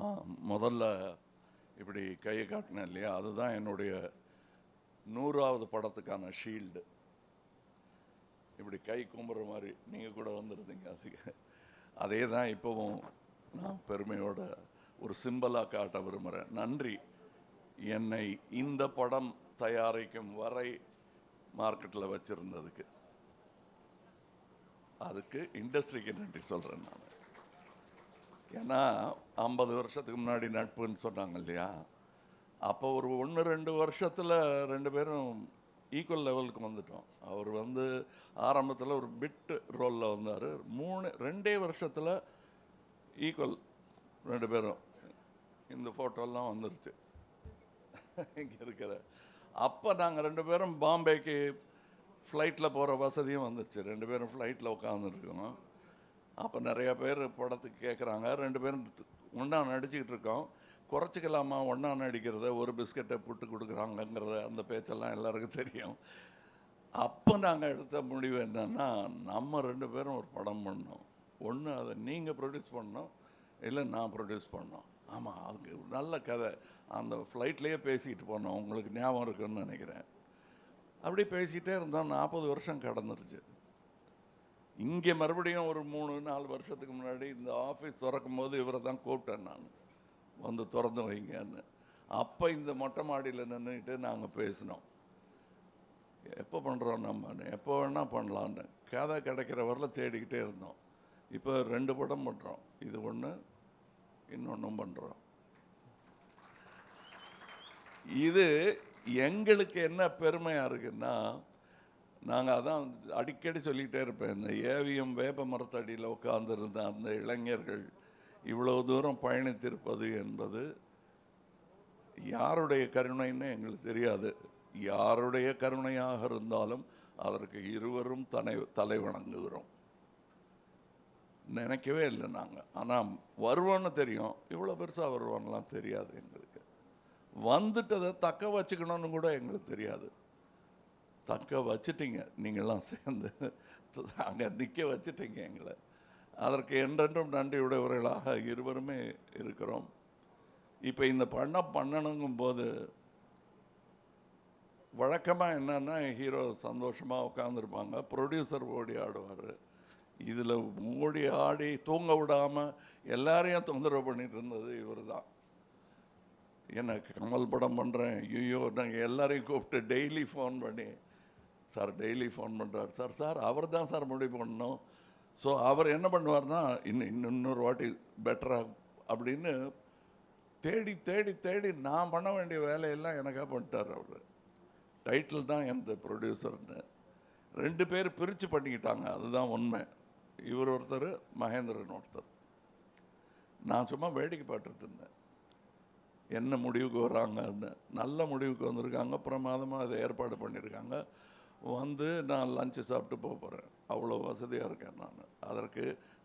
நான் முதல்ல இப்படி கையை காட்டினேன் இல்லையா, அதுதான் என்னுடைய 100வது படத்துக்கான ஷீல்டு. இப்படி கை கும்புற மாதிரி நீங்கள் கூட வந்துருந்தீங்க. அதுக்கு அதே தான் இப்போவும் நான் பெருமையோட ஒரு சிம்பலாக காட்ட விரும்புகிறேன். நன்றி, என்னை இந்த படம் தயாரிக்கும் வரை மார்க்கெட்டில் வச்சுருந்ததுக்கு. அதுக்கு இண்டஸ்ட்ரிக்கு நன்றி சொல்கிறேன் நான். ஏன்னா 50 வருஷத்துக்கு முன்னாடி நட்புன்னு சொன்னாங்க இல்லையா, அப்போ ஒரு 1-2 வருஷத்தில் 2 பேரும் ஈக்குவல் லெவலுக்கு வந்துட்டோம். அவர் ஆரம்பத்தில் ஒரு பிட் ரோலில் வந்தார். 2 வருஷத்தில் ஈக்குவல் 2 பேரும். இந்த ஃபோட்டோலாம் வந்துருச்சு இங்கே இருக்கிற. அப்போ நாங்கள் 2 பேரும் பாம்பேக்கு ஃப்ளைட்டில் போகிற வசதியும் வந்துருச்சு. 2 பேரும் ஃப்ளைட்டில் உட்காந்துருக்கோம். அப்போ நிறையா பேர் படத்துக்கு கேட்குறாங்க. 2 பேரும் ஒன்றா நடிச்சுக்கிட்டு இருக்கோம். குறைச்சிக்கலாமா ஒன்றா நடிக்கிறத, ஒரு பிஸ்கட்டை புட்டு கொடுக்குறாங்கங்கிறத, அந்த பேச்செல்லாம் எல்லாருக்கும் தெரியும். அப்போ நாங்கள் எடுத்த முடிவு என்னன்னா, நம்ம 2 பேரும் ஒரு படம் பண்ணோம். ஒன்று அதை நீங்கள் ப்ரொடியூஸ் பண்ணோம், இல்லை நான் ப்ரொடியூஸ் பண்ணோம். ஆமாம், அதுக்கு நல்ல கதை. அந்த ஃப்ளைட்லேயே பேசிக்கிட்டு போனோம், உங்களுக்கு ஞாபகம் இருக்குன்னு நினைக்கிறேன். அப்படி பேசிக்கிட்டே இருந்தோம். 40 வருஷம் கடந்துருச்சு. இங்கே மறுபடியும் ஒரு 3-4 வருஷத்துக்கு முன்னாடி இந்த ஆஃபீஸ் திறக்கும் போது இவரை தான் கூப்பிட்டேன் நான், வந்து திறந்து வைங்கன்னு. அப்போ இந்த மொட்டை மாடியில் நின்றுக்கிட்டு நாங்கள் பேசினோம், எப்போ பண்ணுறோம் நம்ம, எப்போ வேணால் பண்ணலான்னு. கதை கிடைக்கிற வரல தேடிக்கிட்டே இருந்தோம். இப்போ 2 படம் பண்ணுறோம். இது ஒன்று, இன்னொன்றும் பண்ணுறோம். இது எங்களுக்கு என்ன பெருமையாக இருக்குன்னா, நாங்கள் அதான் அடிக்கடி சொல்லிக்கிட்டே இருப்பேன், இந்த ஏவிஎம் வேப்ப மரத்தடியில் உட்கார்ந்துருந்த அந்த இளைஞர்கள் இவ்வளோ தூரம் பயணித்திருப்பது என்பது யாருடைய கருணைன்னு எங்களுக்கு தெரியாது. யாருடைய கருணையாக இருந்தாலும் அதற்கு இருவரும் தலை வணங்குகிறோம். நினைக்கவே இல்லை நாங்கள். ஆனால் வருவோன்னு தெரியும், இவ்வளோ பெருசாக வருவான்லாம் தெரியாது எங்களுக்கு. வந்துட்டதை தக்க வச்சுக்கணும்னு கூட எங்களுக்கு தெரியாது. தக்க வச்சுட்டீங்க, நீங்கள்லாம் சேர்ந்து அங்கே நிற்க வச்சுட்டீங்க எங்களை. அதற்கு என்றென்றும் நன்றியுடையவர்களாக இருவருமே இருக்கிறோம். இப்போ இந்த பண்ணணுங்கும் போது வழக்கமாக என்னன்னா, ஹீரோ சந்தோஷமாக உட்காந்துருப்பாங்க, ப்ரொடியூசர் ஓடி ஆடுவார். இதில் ஓடி ஆடி தூங்க விடாமல் எல்லாரையும் தொந்தரவு பண்ணிட்டு இருந்தது இவர் தான். எனக்கு கமல் படம் பண்ணுறேன், ஐயோ, நாங்கள் எல்லாரையும் கூப்பிட்டு டெய்லி ஃபோன் பண்ணி, சார் டெய்லி ஃபோன் பண்ணுறார், சார் அவர் தான் சார் முடிவு பண்ணணும். ஸோ அவர் என்ன பண்ணுவார்னா, இன்னொரு வாட்டி பெட்டராக அப்படின்னு தேடி தேடி தேடி நான் பண்ண வேண்டிய வேலையெல்லாம் எனக்காக பண்ணிட்டார் அவர். டைட்டில் தான் எனது ப்ரொடியூசர்னு 2 பேர் பிரித்து பண்ணிக்கிட்டாங்க, அதுதான் உண்மை. இவர் ஒருத்தர், மகேந்திரன் ஒருத்தர். நான் சும்மா வேடிக்கை பார்த்துட்டு இருந்தேன், என்ன முடிவுக்கு வராங்கன்னு. நல்ல முடிவுக்கு வந்திருக்காங்க, பிரமாதமாக அதை ஏற்பாடு பண்ணியிருக்காங்க. நான் லஞ்சு சாப்பிட்டு போகிறேன், அவ்வளோ வசதியாக இருக்கேன் நான். அதற்கு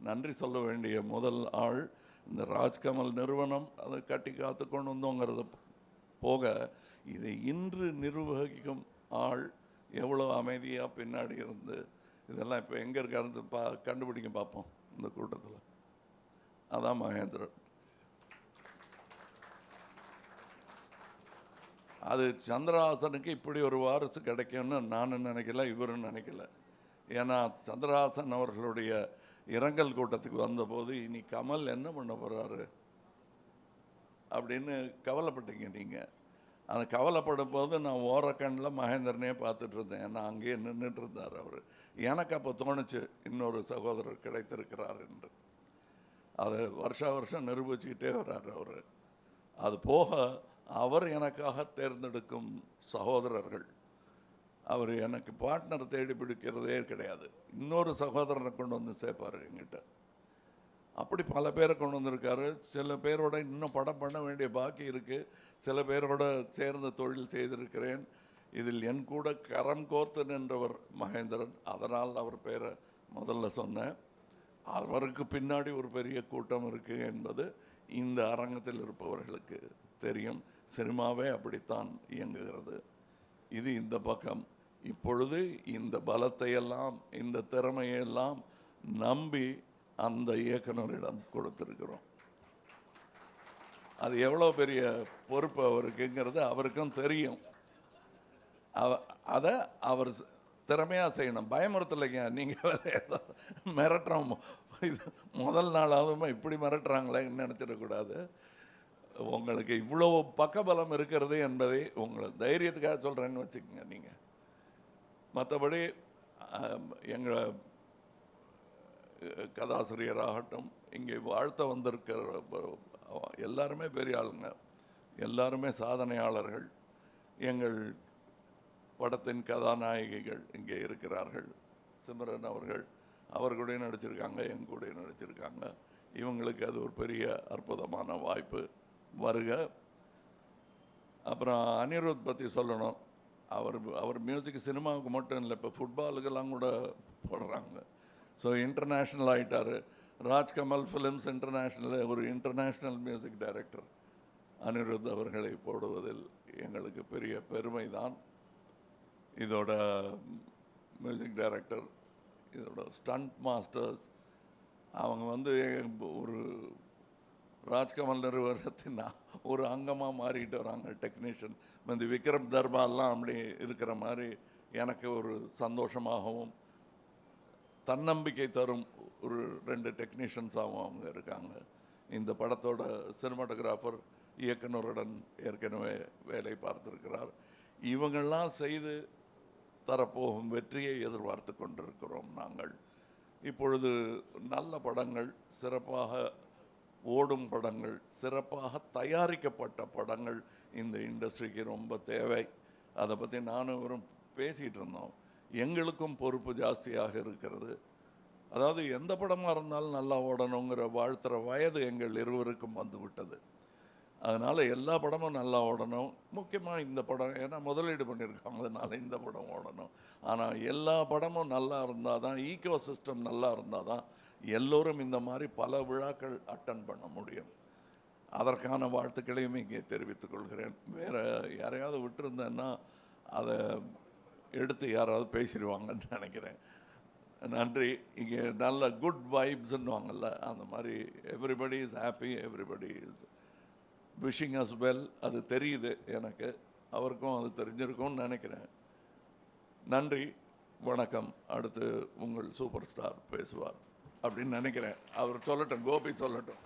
நன்றி சொல்ல வேண்டிய முதல் ஆள் இந்த ராஜ்கமல் நிறுவனம். அதை கட்டி காத்து கொண்டு வந்தோங்கிறது போக, இதை இன்று நிர்வகிக்கும் ஆள் எவ்வளோ அமைதியாக பின்னாடி இருந்து இதெல்லாம் இப்போ எங்கே இருக்காருந்து கண்டுபிடிக்க பார்ப்போம் இந்த கூட்டத்தில். அதான் மகேந்திரன். அது சந்திரஹாசனுக்கு இப்படி ஒரு வாரிசு கிடைக்கும்னு நான் நினைக்கல, இவரும் நினைக்கல. ஏன்னா சந்திரஹாசன் அவர்களுடைய இரங்கல் கூட்டத்துக்கு வந்தபோது, இனி கமல் என்ன பண்ண போகிறாரு அப்படின்னு கவலைப்பட்டீங்க நீங்கள். அந்த கவலைப்படும் போது நான் ஓரக்கண்ணில் மகேந்திரனே பார்த்துட்டு இருந்தேன். ஏன்னா அங்கேயே நின்றுட்டு இருந்தார் அவர். எனக்கு அப்போ தோணுச்சு, இன்னொரு சகோதரர் கிடைத்திருக்கிறார் என்று. அதை வருஷம் நிரூபிச்சுக்கிட்டே வர்றார் அவர். அது போக அவர் எனக்காக தேர்ந்தெடுக்கும் சகோதரர்கள், அவர் எனக்கு பார்ட்னர் தேடி பிடிக்கிறதே கிடையாது. இன்னொரு சகோதரனை கொண்டு வந்து சேர்ப்பார் என்கிட்ட. அப்படி பல பேரை கொண்டு வந்திருக்காரு. சில பேரோட இன்னும் படம் பண்ண வேண்டிய பாக்கி இருக்குது. சில பேரோட சேர்ந்து தொழில் செய்திருக்கிறேன். இதில் என் கூட கரம் கோர்த்து நின்றவர் மகேந்திரன். அதனால் அவர் பேரை முதல்ல சொன்னேன். அவருக்கு பின்னாடி ஒரு பெரிய கூட்டம் இருக்குது என்பது இந்த அரங்கத்தில் இருப்பவர்களுக்கு தெரியும். சினிமாவே அப்படித்தான் இயங்குகிறது. இது இந்த பக்கம். இப்பொழுது இந்த பலத்தையெல்லாம், இந்த திறமையெல்லாம் நம்பி அந்த இயக்குனரிடம் கொடுத்திருக்கிறோம். அது எவ்வளோ பெரிய பொறுப்பு அவருக்குங்கிறது அவருக்கும் தெரியும். அதை அவர் திறமையாக செய்யணும். பயமுறுத்தலைங்க. நீங்கள் வேறு ஏதோ மிரட்டுறோம். இது முதல் நாளாவதுமா இப்படி மிரட்டுறாங்களேன்னு நினச்சிடக்கூடாது. உங்களுக்கு இவ்வளோ பக்கபலம் இருக்கிறது என்பதை உங்களை தைரியத்துக்காக சொல்கிறேன்னு வச்சுக்கோங்க. நீங்கள் மற்றபடி எங்கள் கதாசிரியராகட்டும், இங்கே வாழ்த்த வந்திருக்கிற எல்லாருமே பெரிய ஆளுங்க, எல்லாருமே சாதனையாளர்கள். எங்கள் படத்தின் கதாநாயகிகள் இங்கே இருக்கிறார்கள். சிம்ரன் அவர் கூட நடிச்சிருக்காங்க, என் கூட நடிச்சிருக்காங்க. இவங்களுக்கு அது ஒரு பெரிய அற்புதமான வாய்ப்பு. வருக. அப்புறம் அனிருத் பற்றி சொல்லணும். அவர் மியூசிக் சினிமாவுக்கு மட்டும் இல்லை, இப்போ ஃபுட்பாலுக்கெல்லாம் கூட போடுறாங்க. ஸோ இன்டர்நேஷ்னல் ஆகிட்டார். ராஜ்கமல் ஃபிலிம்ஸ் இன்டர்நேஷ்னல் ஒரு இன்டர்நேஷ்னல் மியூசிக் டைரக்டர் அனிருத் அவர்களை போடுவதில் எங்களுக்கு பெரிய பெருமை தான். இதோட மியூசிக் டைரக்டர், இதோட ஸ்டண்ட் மாஸ்டர்ஸ், அவங்க ஒரு ராஜ்கமல் நிறுவனத்தின் ஒரு அங்கமாக மாறிட்டு வராங்க. டெக்னீஷியன் விக்ரம் தர்பாலாம் அப்படி இருக்கிற மாதிரி எனக்கு ஒரு சந்தோஷமாகவும் தன்னம்பிக்கை தரும் ஒரு 2 டெக்னீஷியன்ஸாகவும் அவங்க இருக்காங்க. இந்த படத்தோட சினிமாட்டோகிராஃபர் இயக்குனருடன் ஏற்கனவே வேலை பார்த்திருக்கிறார். இவங்கள்லாம் செய்து தரப்போகும் வெற்றியை எதிர்பார்த்து கொண்டிருக்கிறோம் நாங்கள். இப்பொழுது நல்ல படங்கள், சிறப்பாக ஓடும் படங்கள், சிறப்பாக தயாரிக்கப்பட்ட படங்கள் இந்த இண்டஸ்ட்ரிக்கு ரொம்ப தேவை. அதை பற்றி நானும் வெறும் பேசிகிட்டு இருந்தோம். எங்களுக்கும் பொறுப்பு ஜாஸ்தியாக இருக்கிறது. அதாவது எந்த படமாக இருந்தாலும் நல்லா ஓடணுங்கிற வாழ்த்துற வயது எங்கள் இருவருக்கும் வந்துவிட்டது. அதனால் எல்லா படமும் நல்லா ஓடணும். முக்கியமாக இந்த படம், ஏன்னா முதலீடு பண்ணியிருக்காங்க, அதனால் இந்த படம் ஓடணும். ஆனால் எல்லா படமும் நல்லா இருந்தால் தான், ஈக்கோ சிஸ்டம் நல்லா இருந்தால் தான் எல்லோரும் இந்த மாதிரி பல விழாக்கள் அட்டன் பண்ண முடியும். அதற்கான வாழ்த்துக்களையும் இங்கே தெரிவித்துக் கொள்கிறேன். வேறு யாரையாவது விட்டுருந்தேன்னா அதை எடுத்து யாராவது பேசிடுவாங்கன்னு நினைக்கிறேன். நன்றி. இங்கே நல்ல குட் வைப்ஸ்ன்னுவாங்கல்ல, அந்த மாதிரி everybody is happy, everybody is wishing us well. அது தெரியுது எனக்கு, அவருக்கும் அது தெரிஞ்சிருக்கும்னு நினைக்கிறேன். நன்றி, வணக்கம். அடுத்து உங்கள் சூப்பர் ஸ்டார் பேசுவார் அப்படின்னு நினைக்கிறேன். அவர் சொல்லட்டும், கோபி சொல்லட்டும்.